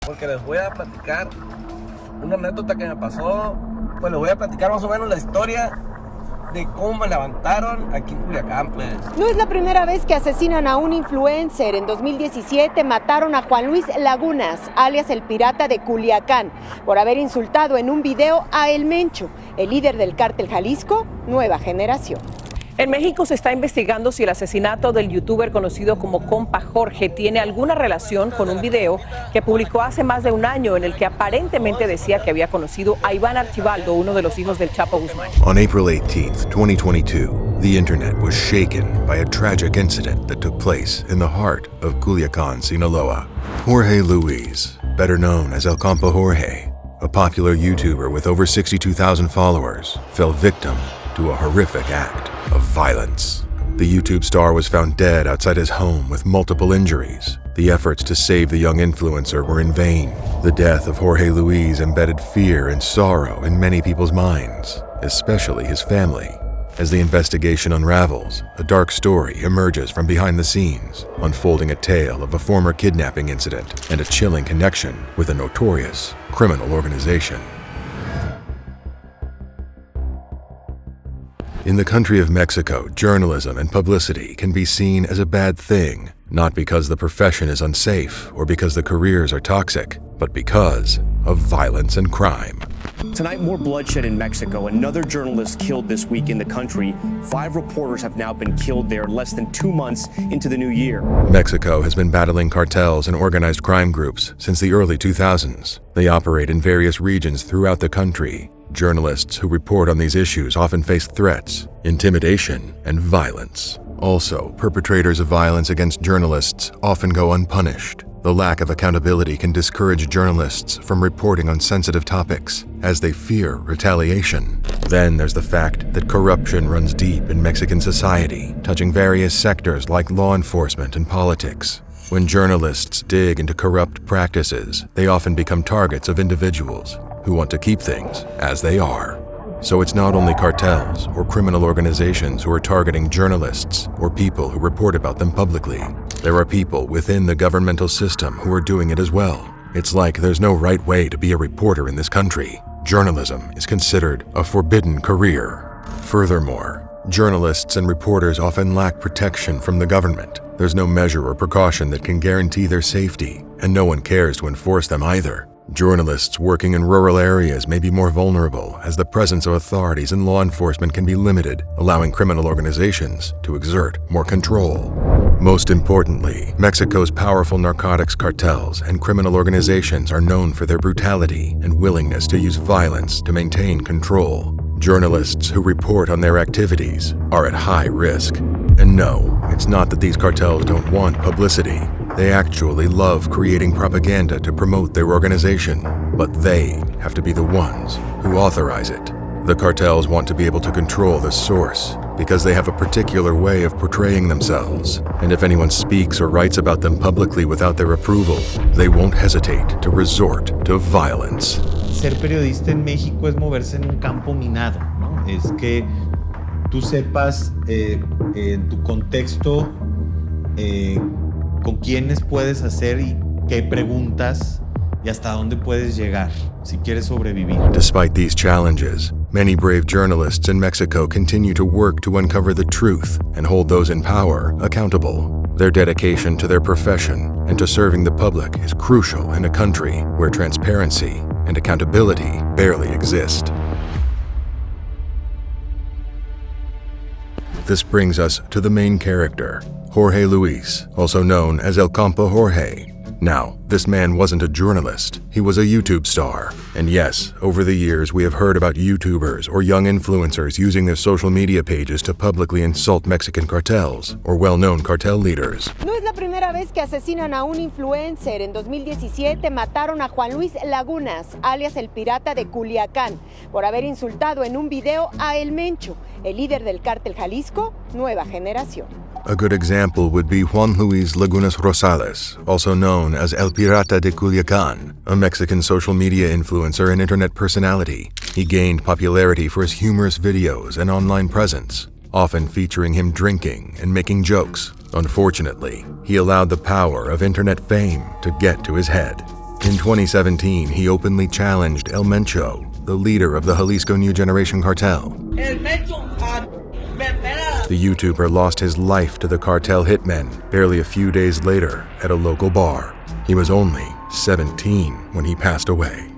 porque les voy a platicar una anécdota que me pasó. Pues les voy a platicar más o menos la historia de cómo me levantaron aquí en Culiacán, pues. No es la primera vez que asesinan a un influencer. En 2017 mataron a Juan Luis Lagunas, alias el Pirata de Culiacán, por haber insultado en un video a el Mencho, el líder del cártel Jalisco Nueva Generación. En México se está investigando si el asesinato del youtuber conocido como Compa Jorge tiene alguna relación con un video que publicó hace más de un año en el que aparentemente decía que había conocido a Iván Archibaldo, uno de los hijos del Chapo Guzmán. On April 18th, 2022, the internet was shaken by a tragic incident that took place in the heart of Culiacán, Sinaloa. Jorge Luis, better known as Compa Jorge, a popular YouTuber with over 62,000 followers, fell victim to a horrific act of violence. The YouTube star was found dead outside his home with multiple injuries. The efforts to save the young influencer were in vain. The death of Jorge Luis embedded fear and sorrow in many people's minds, especially his family. As the investigation unravels, a dark story emerges from behind the scenes, unfolding a tale of a former kidnapping incident and a chilling connection with a notorious criminal organization. In the country of Mexico, journalism and publicity can be seen as a bad thing, not because the profession is unsafe or because the careers are toxic, but because of violence and crime. Tonight, more bloodshed in Mexico. Another journalist killed this week in the country. 5 reporters have now been killed there less than 2 months into the new year. Mexico has been battling cartels and organized crime groups since the early 2000s. They operate in various regions throughout the country. Journalists who report on these issues often face threats, intimidation, and violence. Also, perpetrators of violence against journalists often go unpunished. The lack of accountability can discourage journalists from reporting on sensitive topics, as they fear retaliation. Then there's the fact that corruption runs deep in Mexican society, touching various sectors like law enforcement and politics. When journalists dig into corrupt practices, they often become targets of individuals who want to keep things as they are. So it's not only cartels or criminal organizations who are targeting journalists or people who report about them publicly. There are people within the governmental system who are doing it as well. It's like there's no right way to be a reporter in this country. Journalism is considered a forbidden career. Furthermore, journalists and reporters often lack protection from the government. There's no measure or precaution that can guarantee their safety, and no one cares to enforce them either. Journalists working in rural areas may be more vulnerable as the presence of authorities and law enforcement can be limited, allowing criminal organizations to exert more control. Most importantly, Mexico's powerful narcotics cartels and criminal organizations are known for their brutality and willingness to use violence to maintain control. Journalists who report on their activities are at high risk. And no, it's not that these cartels don't want publicity. They actually love creating propaganda to promote their organization, but they have to be the ones who authorize it. The cartels want to be able to control the source because they have a particular way of portraying themselves, and if anyone speaks or writes about them publicly without their approval, they won't hesitate to resort to violence. Ser periodista en México es moverse en un campo minado, ¿no? Es que tú sepas en tu contexto con quiénes puedes hacer y qué preguntas y hasta dónde puedes llegar si quieres sobrevivir. Despite these challenges, many brave journalists in Mexico continue to work to uncover the truth and hold those in power accountable. Their dedication to their profession and to serving the public is crucial in a country where transparency and accountability barely exist. This brings us to the main character, Jorge Luis, also known as Compa Jorge. Now, this man wasn't a journalist, he was a YouTube star. And yes, over the years we have heard about YouTubers or young influencers using their social media pages to publicly insult Mexican cartels or well-known cartel leaders. No es la primera vez que asesinan a un influencer. En 2017 mataron a Juan Luis Lagunas, alias el Pirata de Culiacán, por haber insultado en un video a el Mencho, el líder del cártel Jalisco Nueva Generación. A good example would be Juan Luis Lagunas Rosales, also known as El Pirata de Culiacán, a Mexican social media influencer and internet personality. He gained popularity for his humorous videos and online presence, often featuring him drinking and making jokes. Unfortunately, he allowed the power of internet fame to get to his head. In 2017, he openly challenged El Mencho, the leader of the Jalisco New Generation Cartel. The YouTuber lost his life to the cartel hitmen barely a few days later at a local bar. He was only 17 when he passed away.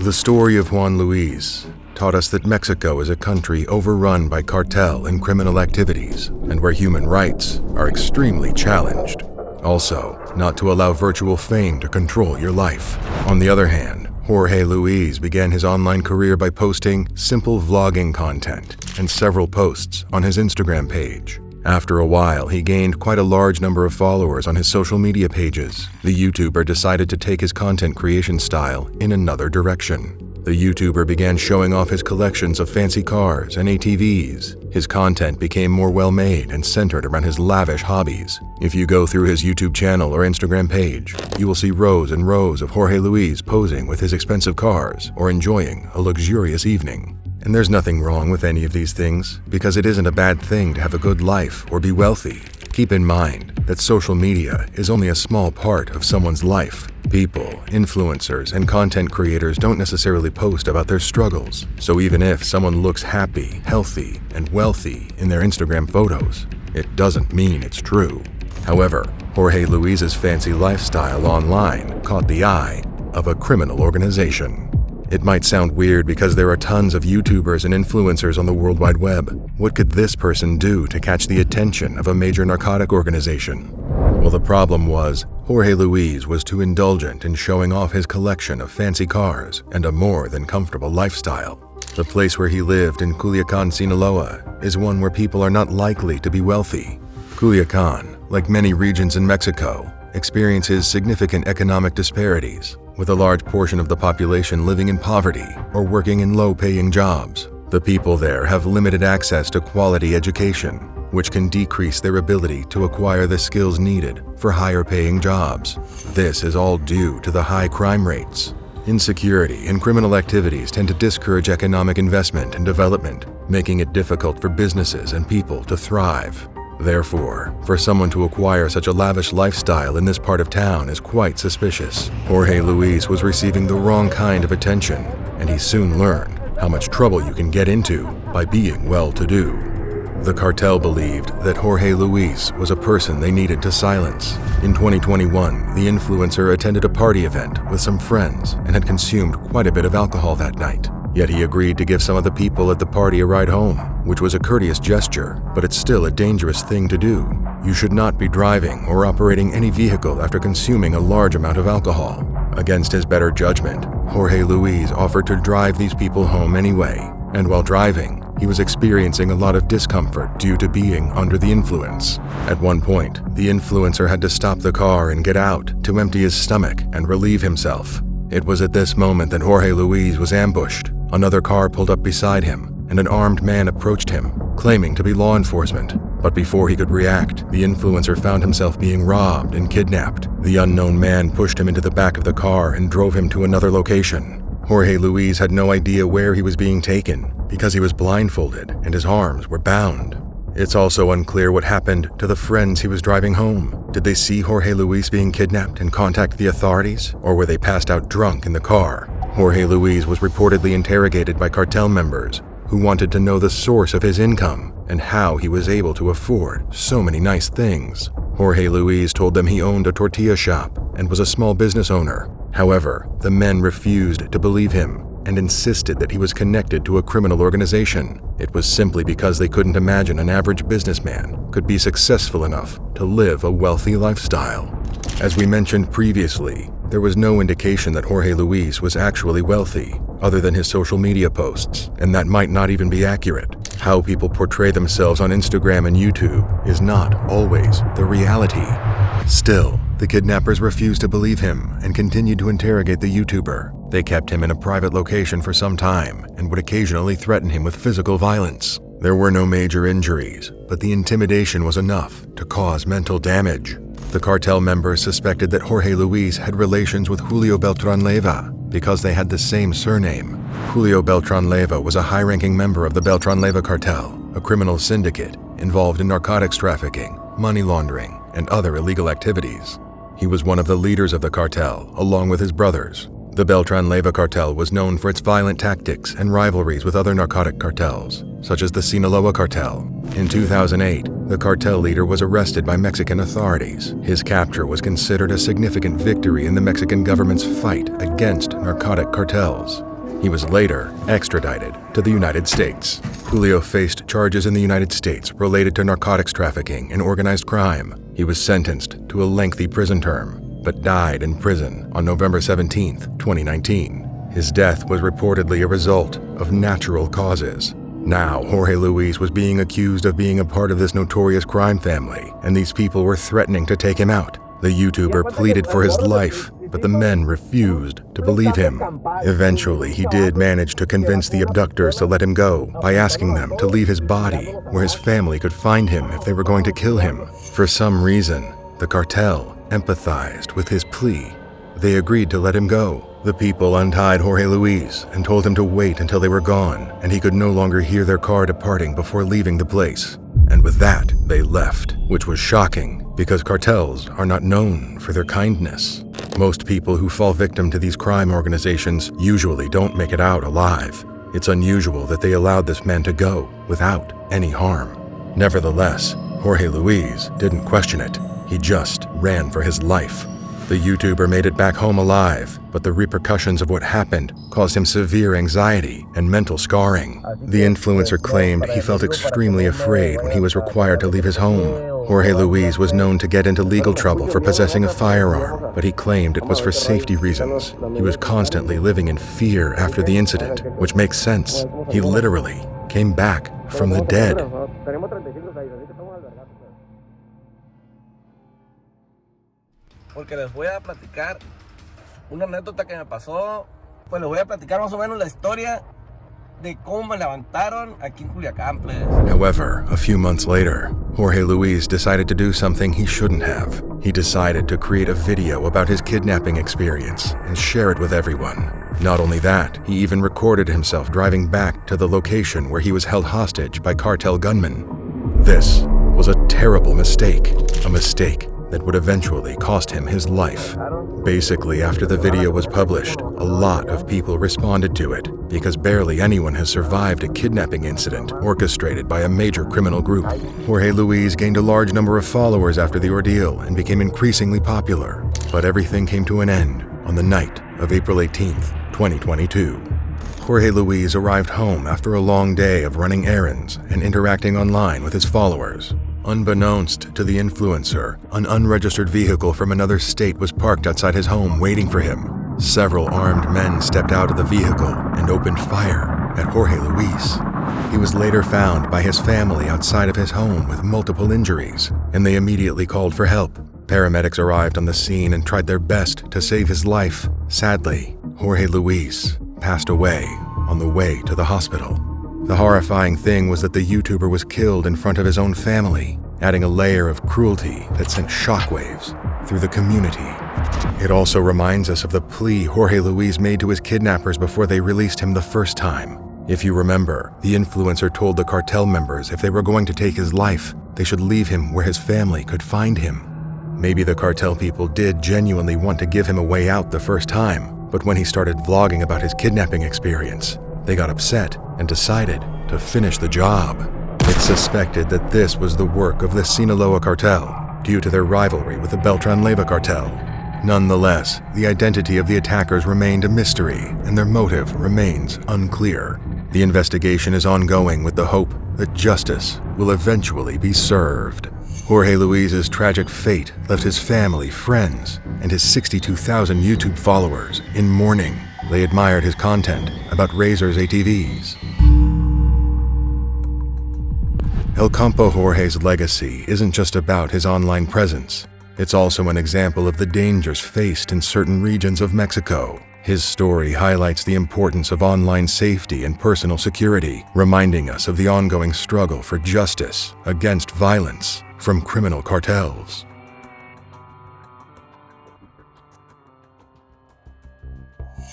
The story of Juan Luis taught us that Mexico is a country overrun by cartel and criminal activities, and where human rights are extremely challenged. Also, not to allow virtual fame to control your life. On the other hand, Jorge Luis began his online career by posting simple vlogging content and several posts on his Instagram page. After a while, he gained quite a large number of followers on his social media pages. The YouTuber decided to take his content creation style in another direction. The YouTuber began showing off his collections of fancy cars and ATVs. His content became more well-made and centered around his lavish hobbies. If you go through his YouTube channel or Instagram page, you will see rows and rows of Jorge Luis posing with his expensive cars or enjoying a luxurious evening. And there's nothing wrong with any of these things, because it isn't a bad thing to have a good life or be wealthy. Keep in mind that social media is only a small part of someone's life. People, influencers, and content creators don't necessarily post about their struggles. So even if someone looks happy, healthy, and wealthy in their Instagram photos, it doesn't mean it's true. However, Jorge Luis's fancy lifestyle online caught the eye of a criminal organization. It might sound weird because there are tons of YouTubers and influencers on the World Wide Web. What could this person do to catch the attention of a major narcotic organization? Well, the problem was, Jorge Luis was too indulgent in showing off his collection of fancy cars and a more than comfortable lifestyle. The place where he lived in Culiacán, Sinaloa, is one where people are not likely to be wealthy. Culiacán, like many regions in Mexico, experiences significant economic disparities, with a large portion of the population living in poverty or working in low-paying jobs. The people there have limited access to quality education, which can decrease their ability to acquire the skills needed for higher-paying jobs. This is all due to the high crime rates. Insecurity and criminal activities tend to discourage economic investment and development, making it difficult for businesses and people to thrive. Therefore, for someone to acquire such a lavish lifestyle in this part of town is quite suspicious. Jorge Luis was receiving the wrong kind of attention, and he soon learned how much trouble you can get into by being well-to-do. The cartel believed that Jorge Luis was a person they needed to silence. In 2021, the influencer attended a party event with some friends and had consumed quite a bit of alcohol that night. Yet he agreed to give some of the people at the party a ride home, which was a courteous gesture, but it's still a dangerous thing to do. You should not be driving or operating any vehicle after consuming a large amount of alcohol. Against his better judgment, Jorge Luis offered to drive these people home anyway, and while driving, he was experiencing a lot of discomfort due to being under the influence. At one point, the influencer had to stop the car and get out to empty his stomach and relieve himself. It was at this moment that Jorge Luis was ambushed. Another car pulled up beside him, and an armed man approached him, claiming to be law enforcement. But before he could react, the influencer found himself being robbed and kidnapped. The unknown man pushed him into the back of the car and drove him to another location. Jorge Luis had no idea where he was being taken, because he was blindfolded and his arms were bound. It's also unclear what happened to the friends he was driving home. Did they see Jorge Luis being kidnapped and contact the authorities, or were they passed out drunk in the car? Jorge Luis was reportedly interrogated by cartel members who wanted to know the source of his income and how he was able to afford so many nice things. Jorge Luis told them he owned a tortilla shop and was a small business owner. However, the men refused to believe him and insisted that he was connected to a criminal organization. It was simply because they couldn't imagine an average businessman could be successful enough to live a wealthy lifestyle. As we mentioned previously, there was no indication that Jorge Luis was actually wealthy, other than his social media posts, and that might not even be accurate. How people portray themselves on Instagram and YouTube is not always the reality. Still, the kidnappers refused to believe him and continued to interrogate the YouTuber. They kept him in a private location for some time and would occasionally threaten him with physical violence. There were no major injuries, but the intimidation was enough to cause mental damage. The cartel members suspected that Jorge Luis had relations with Julio Beltran Leyva because they had the same surname. Julio Beltran Leyva was a high-ranking member of the Beltran Leyva cartel, a criminal syndicate involved in narcotics trafficking, money laundering, and other illegal activities. He was one of the leaders of the cartel, along with his brothers. The Beltran-Leyva cartel was known for its violent tactics and rivalries with other narcotic cartels, such as the Sinaloa cartel. In 2008, the cartel leader was arrested by Mexican authorities. His capture was considered a significant victory in the Mexican government's fight against narcotic cartels. He was later extradited to the United States. Julio faced charges in the United States related to narcotics trafficking and organized crime. He was sentenced to a lengthy prison term, but died in prison on November 17, 2019. His death was reportedly a result of natural causes. Now, Jorge Luis was being accused of being a part of this notorious crime family, and these people were threatening to take him out. The YouTuber pleaded for his life, but the men refused to believe him. Eventually, he did manage to convince the abductors to let him go by asking them to leave his body where his family could find him if they were going to kill him. For some reason, the cartel empathized with his plea. They agreed to let him go. The people untied Jorge Luis and told him to wait until they were gone, and he could no longer hear their car departing before leaving the place. And with that, they left, which was shocking because cartels are not known for their kindness. Most people who fall victim to these crime organizations usually don't make it out alive. It's unusual that they allowed this man to go without any harm. Nevertheless, Jorge Luis didn't question it. He just ran for his life. The YouTuber made it back home alive, but the repercussions of what happened caused him severe anxiety and mental scarring. The influencer claimed he felt extremely afraid when he was required to leave his home. Jorge Luis was known to get into legal trouble for possessing a firearm, but he claimed it was for safety reasons. He was constantly living in fear after the incident, which makes sense. He literally came back from the dead. Porque les voy a platicar una anécdota que me pasó. Pues les voy a platicar más o menos la historia de cómo me levantaron aquí en Culiacán, pues. However, a few months later, Jorge Luis decided to do something he shouldn't have. He decided to create a video about his kidnapping experience and share it with everyone. Not only that, he even recorded himself driving back to the location where he was held hostage by cartel gunmen. This was a terrible mistake, a mistake that would eventually cost him his life. Basically, after the video was published, a lot of people responded to it because barely anyone has survived a kidnapping incident orchestrated by a major criminal group. Jorge Luis gained a large number of followers after the ordeal and became increasingly popular. But everything came to an end on the night of April 18th, 2022. Jorge Luis arrived home after a long day of running errands and interacting online with his followers. Unbeknownst to the influencer, an unregistered vehicle from another state was parked outside his home waiting for him. Several armed men stepped out of the vehicle and opened fire at Jorge Luis. He was later found by his family outside of his home with multiple injuries, and they immediately called for help. Paramedics arrived on the scene and tried their best to save his life. Sadly, Jorge Luis passed away on the way to the hospital. The horrifying thing was that the YouTuber was killed in front of his own family, adding a layer of cruelty that sent shockwaves through the community. It also reminds us of the plea Jorge Luis made to his kidnappers before they released him the first time. If you remember, the influencer told the cartel members if they were going to take his life, they should leave him where his family could find him. Maybe the cartel people did genuinely want to give him a way out the first time, but when he started vlogging about his kidnapping experience, they got upset and decided to finish the job. It's suspected that this was the work of the Sinaloa cartel due to their rivalry with the Beltran-Leyva cartel. Nonetheless, the identity of the attackers remained a mystery and their motive remains unclear. The investigation is ongoing with the hope that justice will eventually be served. Jorge Luis's tragic fate left his family, friends, and his 62,000 YouTube followers in mourning. They admired his content about razors ATVs. El Compa Jorge's legacy isn't just about his online presence. It's also an example of the dangers faced in certain regions of Mexico. His story highlights the importance of online safety and personal security, reminding us of the ongoing struggle for justice against violence from criminal cartels.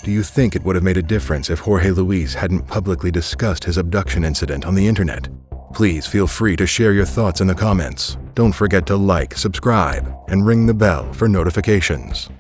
Do you think it would have made a difference if Jorge Luis hadn't publicly discussed his abduction incident on the internet? Please feel free to share your thoughts in the comments. Don't forget to like, subscribe, and ring the bell for notifications.